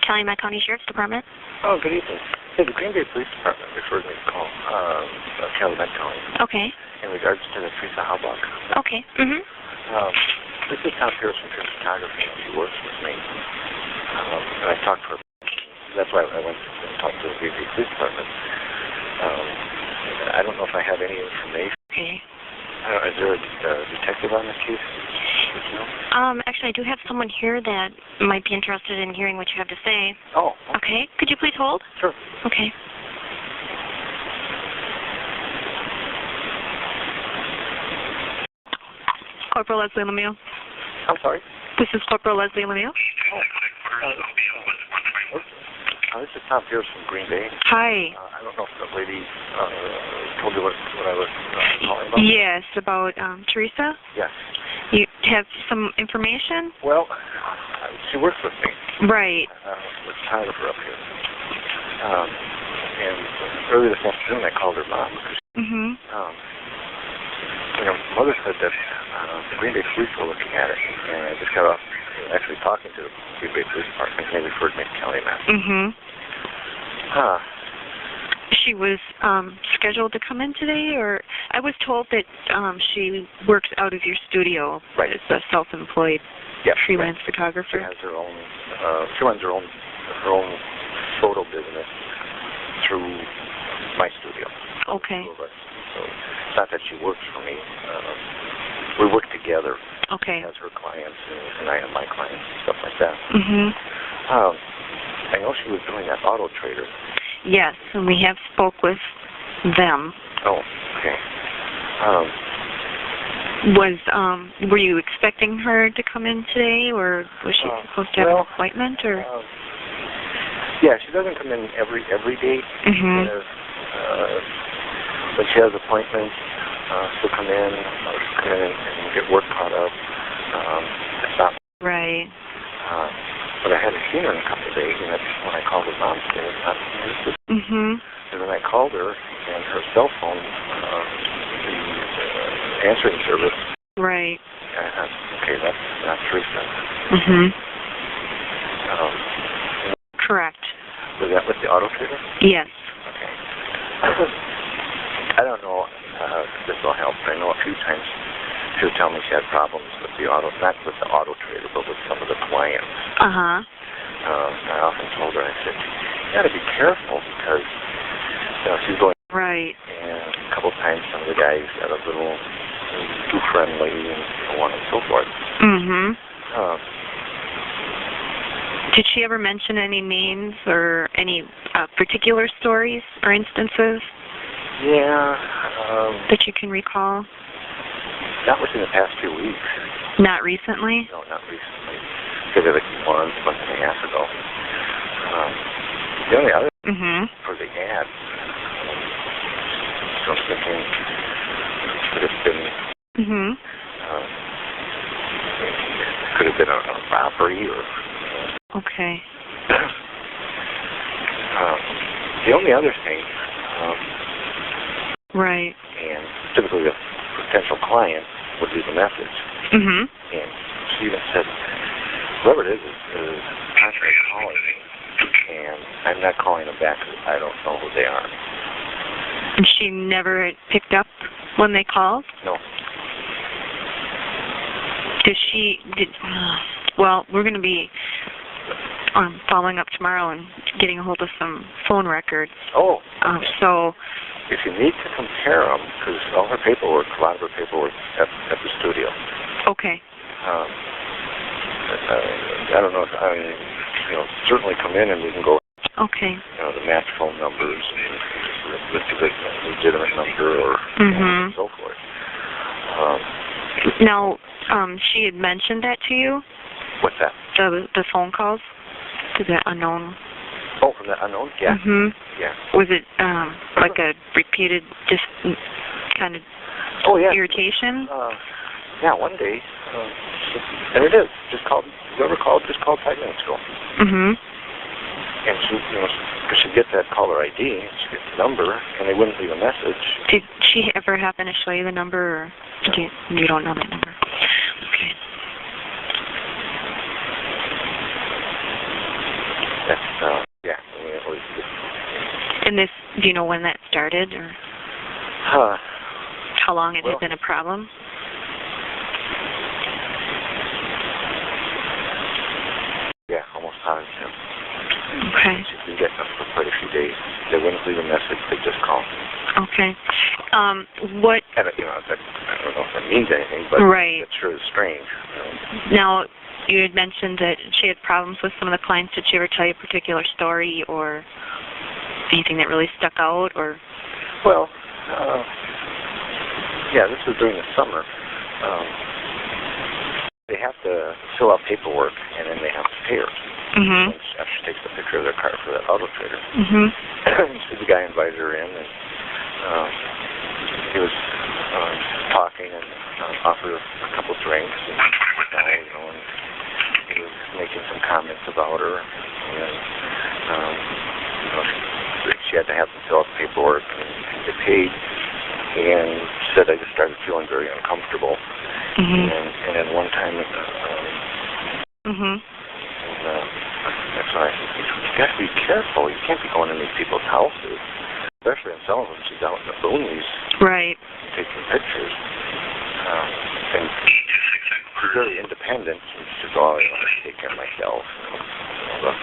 Calumet County Sheriff's Department. Oh, good evening. Hey, the Green Bay Police Department referred me to call Calumet County Okay. in regards to the Teresa Haubach. Okay. Mm-hmm. This is Tom Pearce from Pearce Photography. She works with me. And I talked to her. That's why I went and talked to the Green Bay Police Department. I don't know if I have any information. Okay. Is there a detective on this case? Actually, I do have someone here that might be interested in hearing what you have to say. Oh. Okay. Could you please hold? Sure. Okay. Corporal Leslie Lemieux. I'm sorry? This is Corporal Leslie Lemieux. This is Tom Pearce from Green Bay. Hi. I don't know if the lady told you what I was calling about. Yes, about Teresa? Yes. You have some information? Well, she works with me. Right. With photographer up here. And early this afternoon I called her mom. Mm-hmm. Mother said that the Green Bay Police were looking at it, and I just got off actually talking to the Green Bay Police Department, and they referred me to Calumet. Mm-hmm. She was scheduled to come in today, or I was told that she works out of your studio. Right. As a self-employed freelance photographer. She has her own. She runs her own photo business through my studio. Okay. So it's not that she works for me. We work together. Okay. She has her clients, and I have my clients, and stuff like that. Mm-hmm. I know she was doing that auto trader. Yes, and we have spoke with them. Oh, okay. Were you expecting her to come in today, or was she supposed to have an appointment, or? Yeah, she doesn't come in every day. Mm-hmm. When she has appointments, she'll come in, and get work caught up. It's not right. But I hadn't seen her in a couple of days, and that's when I called her mom today. Mm-hmm. And then I called her, and her cell phone, the answering service. Right. Okay, that's not Teresa. Mm-hmm. Correct. Was that with the auto trader? Yes. Okay. I don't know if this will help, but I know a few times she would tell me she had problems with the auto, not with the auto trader, but with some of the clients. Uh-huh. I often told her, I said, you got to be careful because, she's going. Right. And a couple of times some of the guys got a little too friendly and so on and so forth. Mm-hmm. Did she ever mention any names or any particular stories or instances? Yeah. That you can recall? Not within the past 2 weeks. Not recently? No, not recently. Because of a month and a half ago. The only other for the ad, so I'm thinking could have been could have been a robbery or. Okay. The only other thing. Right. And typically the potential client would leave a message. Mm-hmm. And she even said, whoever it is constantly calling me. And I'm not calling them back because I don't know who they are. And she never picked up when they called? No. Well, we're going to be following up tomorrow and getting a hold of some phone records. Oh. So. If you need to compare them, because all her paperwork, a lot of her paperwork at the studio. Okay. I don't know if certainly come in and we can go. Okay. The match phone numbers, and the legitimate number, or and so forth. Now, she had mentioned that to you. What's that? The phone calls to the unknown. Oh, from the unknown? Yeah. Mm-hmm. Yeah. Was it like a repeated, just kind of irritation? Yeah, one day. And it is. Whoever called, just called 5 minutes ago. Mm-hmm. And she, because she gets that caller ID, she gets the number, and they wouldn't leave a message. Did she ever happen to show you the number, or you don't know that number? Okay. That's Do you know when that started, or how long it had been a problem? Yeah, almost positive. Okay. She's been getting up for quite a few days. They wouldn't leave a message, they just call. Okay. What... And, you know, I don't know if that means anything, but right. It sure is strange. Now, you had mentioned that she had problems with some of the clients. Did she ever tell you a particular story or anything that really stuck out? Or? Well, yeah, this was during the summer. They have to fill out paperwork, and then they have to pay her. Mm-hmm. After she takes a picture of their car for that auto trader. Mm-hmm. So the guy invited her in, and he was talking and offered her a couple drinks, and you know, and he was making some comments about her, and you know, she had to have them fill out the paperwork, and they paid, and she said, I just started feeling very uncomfortable. Mm-hmm. And then one time, mm-hmm. That's why I said, you got to be careful. You can't be going in these people's houses, especially in some of them. She's out in the boonies, right, taking pictures. And she's very independent. And she says, "Oh, you know, I take care of myself." You know,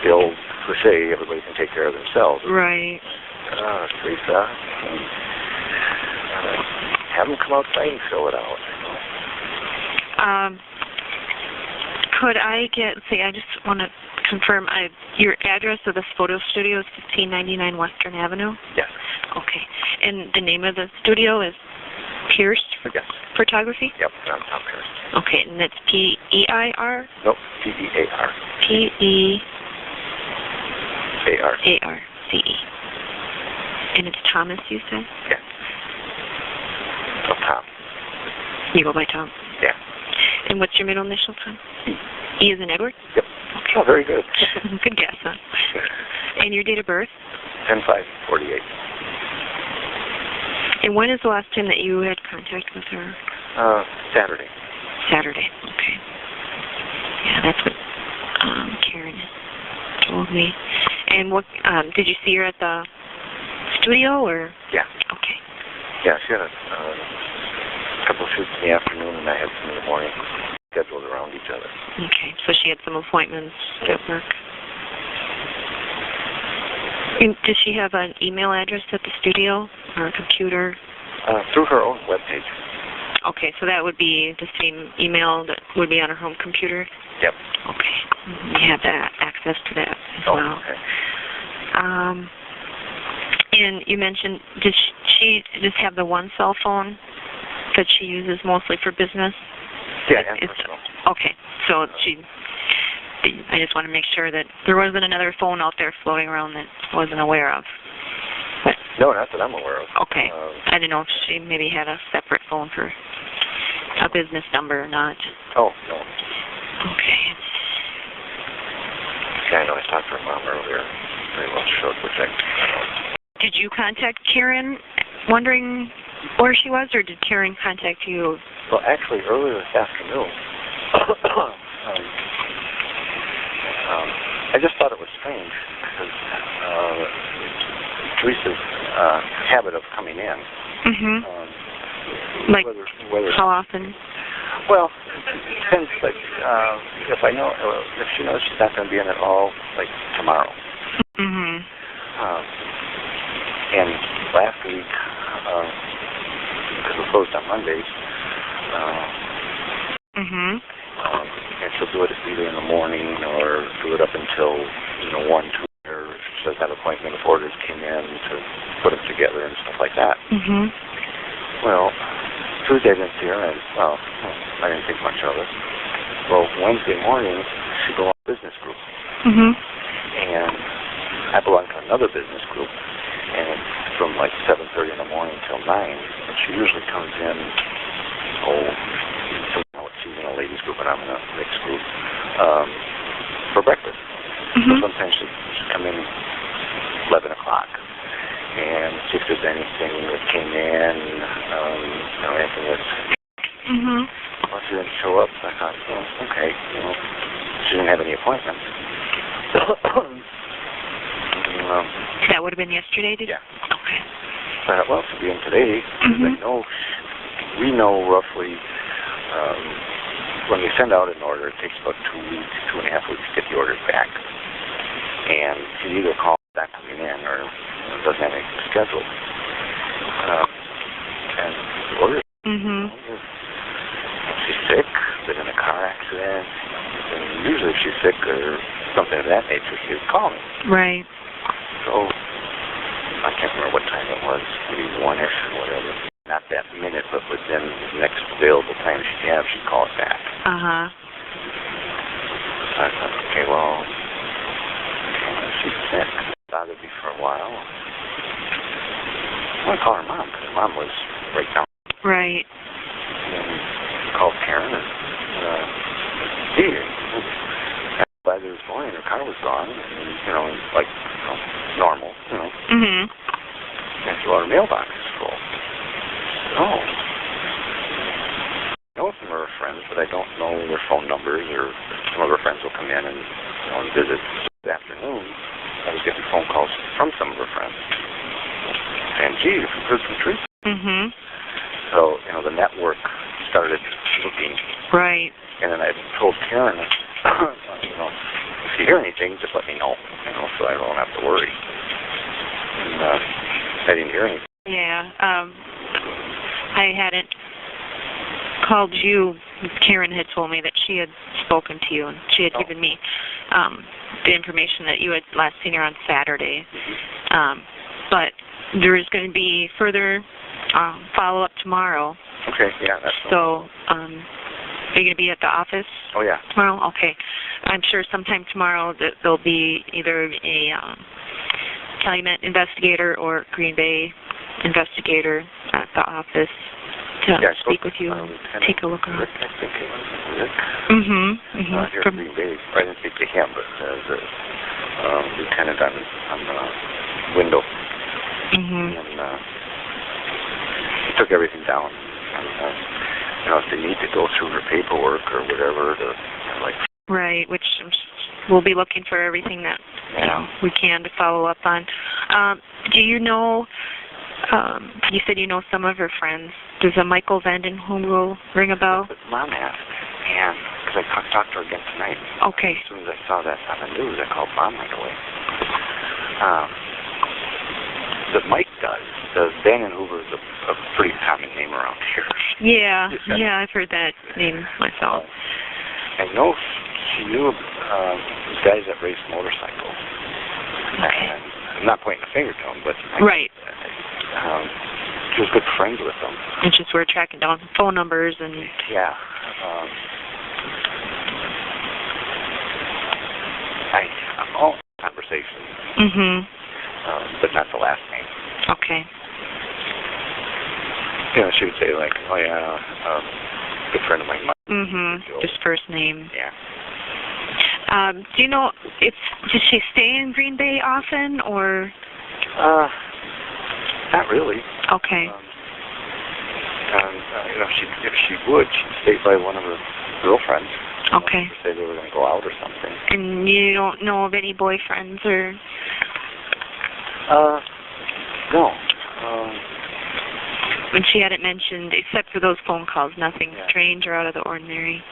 the old cliche, everybody can take care of themselves. Right. Teresa, have them come outside and fill it out. Could I get, I just want to confirm, your address of this photo studio is 1599 Western Avenue? Yes. Okay. And the name of the studio is Pearce Yes. Photography? Yep, I'm Tom Pearce. Okay, and that's P-E-I-R? Nope, P-E-A-R. P-E-A-R-C-E. And it's Thomas, you said? Yes. Oh, Tom. You go by Tom? Yeah. And what's your middle initial, Tom? E as in Edward? Yep. Okay. Oh, very good. Good guess, huh? And your date of birth? 10/5/48. And when is the last time that you had contact with her? Saturday. Saturday, okay. Yeah, that's what Karen told me. And what, did you see her at the studio, or? Yeah. Okay. Yeah, she had a couple of shoots in the afternoon, and I had some in the morning, scheduled around each other. Okay, so she had some appointments at work. And does she have an email address at the studio, or a computer? Through her own webpage. Okay, so that would be the same email that would be on her home computer? Yep. Okay. You have that access to that as well. Okay. And you mentioned, did she just have the one cell phone that she uses mostly for business? Yeah, yeah. Okay, so I just want to make sure that there wasn't another phone out there floating around that I wasn't aware of. But, no, not that I'm aware of. Okay. I didn't know if she maybe had a separate phone for a business number or not. Oh, no. Okay. Yeah, I know. I talked to her mom earlier. Very well showed which I... Did you contact Karen wondering where she was, or did Karen contact you? Well, actually, earlier this afternoon, I just thought it was strange because Teresa's habit of coming in. Mm-hmm. Like, whether how often? Well, it depends. Like, if I know, if she knows she's not going to be in at all, like tomorrow. Mm-hmm. And last week, because we're closed on Mondays, mm-hmm. And she'll do it either in the morning or do it up until 1, 2, or she does have appointment if orders came in to put them together and stuff like that. Mm-hmm. Well, Tuesday I didn't see her, and I didn't think much of it. Well, Wednesday morning she belonged to a business group. Mm-hmm. And I belong to another business group, and from like 7:30 in the morning till 9, and she usually comes in, she's in a ladies group and I'm in a mixed group, for breakfast. Mm-hmm. So sometimes she'll come in 11 o'clock and see if there's anything that came in, anything that's... Mm-hmm. Well, she didn't show up, so I thought, okay, she didn't have any appointments. That would have been yesterday, did you? Yeah. Okay. Well, to be in today, because we know roughly when we send out an order, it takes about 2 weeks, 2.5 weeks to get the orders back. And she either calls back coming in or doesn't have anything scheduled. And the order, she's sick, been in a car accident, and usually if she's sick or something of that nature, she would call me. Right. So, I can't remember what time it was, maybe 1-ish or whatever. Not that minute, but within the next available time she'd have, she'd call it back. Uh-huh. So I thought, okay, well, she's sick. Bothered me for a while. I want to call her mom, because her mom was right down. Right. And then called Karen, and, gee, by this morning, her car was gone, and, like, normal, And so our mailbox is full. Oh. I know some of her friends, but I don't know their phone numbers, or some of her friends will come in and, and visit. This afternoon, I was getting phone calls from some of her friends. And, gee, you've heard from Teresa. So, the network started looking. Right. And then I told Karen, if you hear anything, just let me know, so I don't have to worry. And I didn't hear anything. Yeah. I hadn't called you. Karen had told me that she had spoken to you, and she had given me the information that you had last seen her on Saturday. But there is going to be further follow-up tomorrow. Okay, yeah. That's so, are you going to be at the office? Oh, yeah. Tomorrow? Okay. I'm sure sometime tomorrow that there'll be either a Calumet investigator or Green Bay investigator at the office to speak with you and take a look around. Rick, I think it was Rick. Here From Green Bay. I didn't speak to him, but the lieutenant on the window. And he took everything down. And, if they need to go through her paperwork or whatever to, Right, which we'll be looking for everything that we can to follow up on. Do you know, you said you know some of her friends. Does a Michael Vanden Heuvel ring a bell? Mom asked, and because I talked to her again tonight. Okay. As soon as I saw that on the news, I called Mom right away. That Mike does. Vanden Heuvel is a pretty common name around here. Yeah, I've heard that name myself. I know she knew guys that race motorcycles. Okay. And I'm not pointing a finger to them, but right. She was good friends with them. And just we're tracking down phone numbers and. Yeah. All conversations. But not the last name. Okay. She would say oh yeah, good friend of mine. Just first name. Yeah. Do you know did she stay in Green Bay often or? Not really. Okay. If she would, she'd stay by one of her girlfriends. Okay. Say they were going to go out or something. And you don't know of any boyfriends or? No. And she hadn't mentioned, except for those phone calls, nothing strange or out of the ordinary.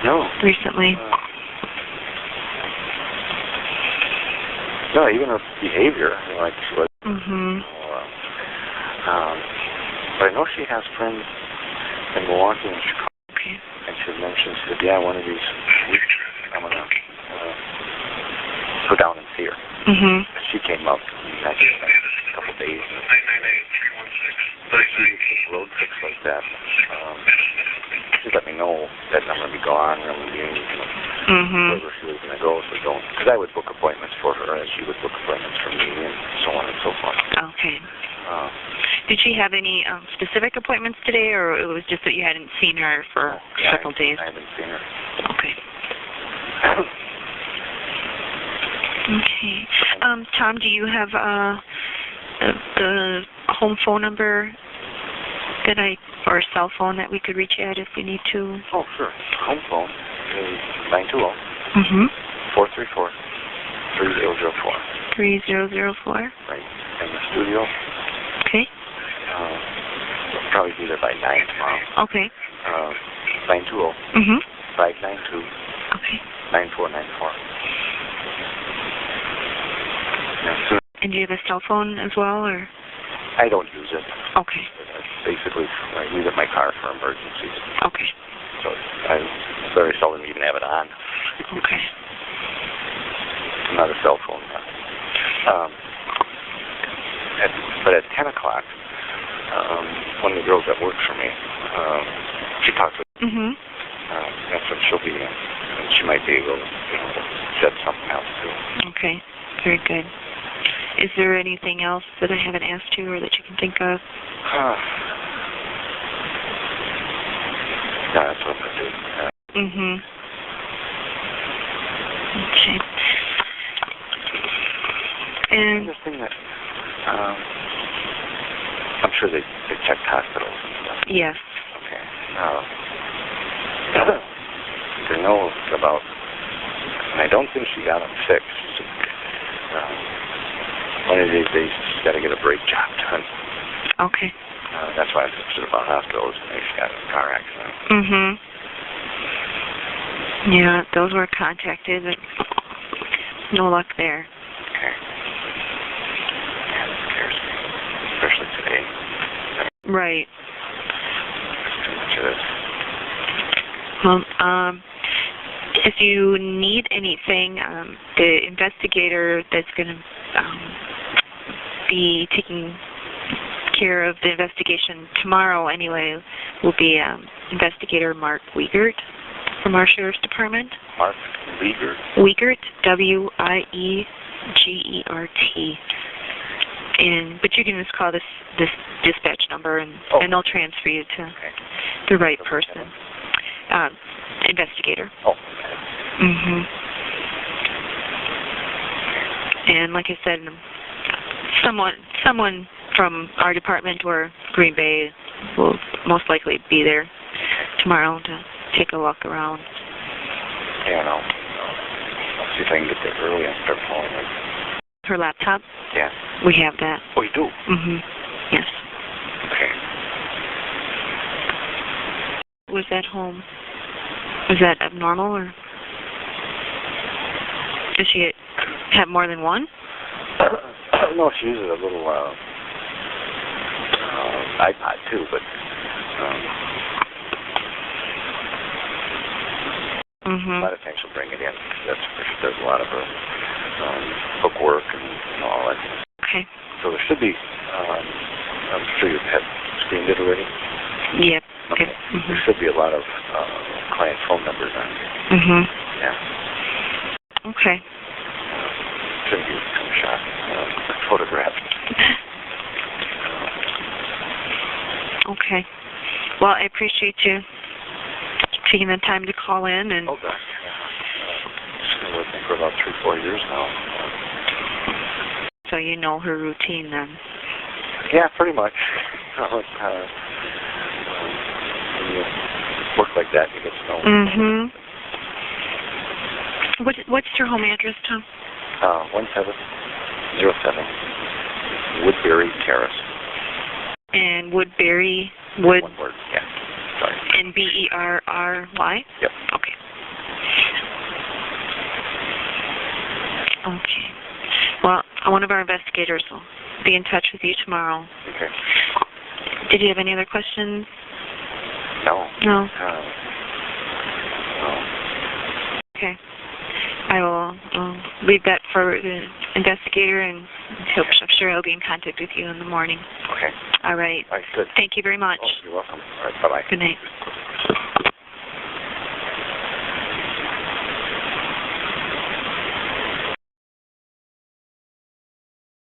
No. Recently. No, even her behavior, she was. But I know she has friends in Milwaukee and Chicago. Okay. And she mentioned, she said, one of these weeks I'm going to go down and see her. She came up in a couple days. 998-316. Road trips like that. She let me know that I'm going to be gone. I'm going to be wherever she was going to go. So don't, because I would book appointments for her, and she would book appointments for me, and so on and so forth. Okay. Did she have any specific appointments today, or it was just that you hadn't seen her for several days? I haven't seen her. Okay. Okay. Tom, do you have the home phone number or a cell phone that we could reach you at if we need to? Oh, sure. Home phone is 920 434 3004. 3004. Right. In the studio. Okay. We'll probably be there by 9 tomorrow. Okay. 920. 592. Okay. 9494. And do you have a cell phone as well, or? I don't use it. Okay. Basically, I leave it in my car for emergencies. Okay. So I very seldom even have it on. Okay. Not a cell phone. But at 10 o'clock, one of the girls that works for me, she talks with that's when she'll be in. And she might be able to set something out too. Okay. Very good. Is there anything else that I haven't asked you or that you can think of? No, that's what I do. Okay. And the thing that, I'm sure they checked hospitals and stuff. Yes. Okay. They know about, and I don't think she got them fixed. One of these days, she's got to get a brake job done. Okay. That's why I'm concerned about hospitals. Maybe she got in a car accident. Yeah, those were contacted, but no luck there. Okay. Yeah, that scares me, especially today. Right. Too much of this. Well, if you need anything, the investigator that's going to be taking care of the investigation tomorrow anyway will be Investigator Mark Wiegert from our Sheriff's Department. Mark Wiegert? Wiegert, Wiegert. But you can just call this dispatch number and they'll transfer you to the right person. Investigator. Oh. And like I said, someone from our department or Green Bay will most likely be there tomorrow to take a look around. Yeah, I'll see if I can get there early and start calling her. Her laptop? Yeah. We have that. Oh, you do? Yes. Okay. Was that home? Was that abnormal, or does she have more than one? No, she uses a little iPod too, but a lot of times she'll bring it in. That's where she does a lot of her bookwork and all that. Okay. So there should be. I'm sure you've had screened it already. Yep. Okay. There should be a lot of client phone numbers on here. Yeah. Okay. Shouldn't be a shot. Photographed. Okay. Well, I appreciate you taking the time to call in and. Oh gosh. She's been with me for about 3-4 years now. So you know her routine then. Yeah, pretty much. When you work like that, you get to know. What's your home address, Tom? 1707 Woodbury Terrace. And Woodbury, Wood. One word, yeah. Sorry. And Berry? Yep. Okay. Okay. Well, one of our investigators will be in touch with you tomorrow. Okay. Did you have any other questions? No. No. No. Okay. I will leave that for the investigator, and I'm sure I'll be in contact with you in the morning. Okay. All right. All right, good. Thank you very much. Oh, you're welcome. All right, bye-bye. Good night.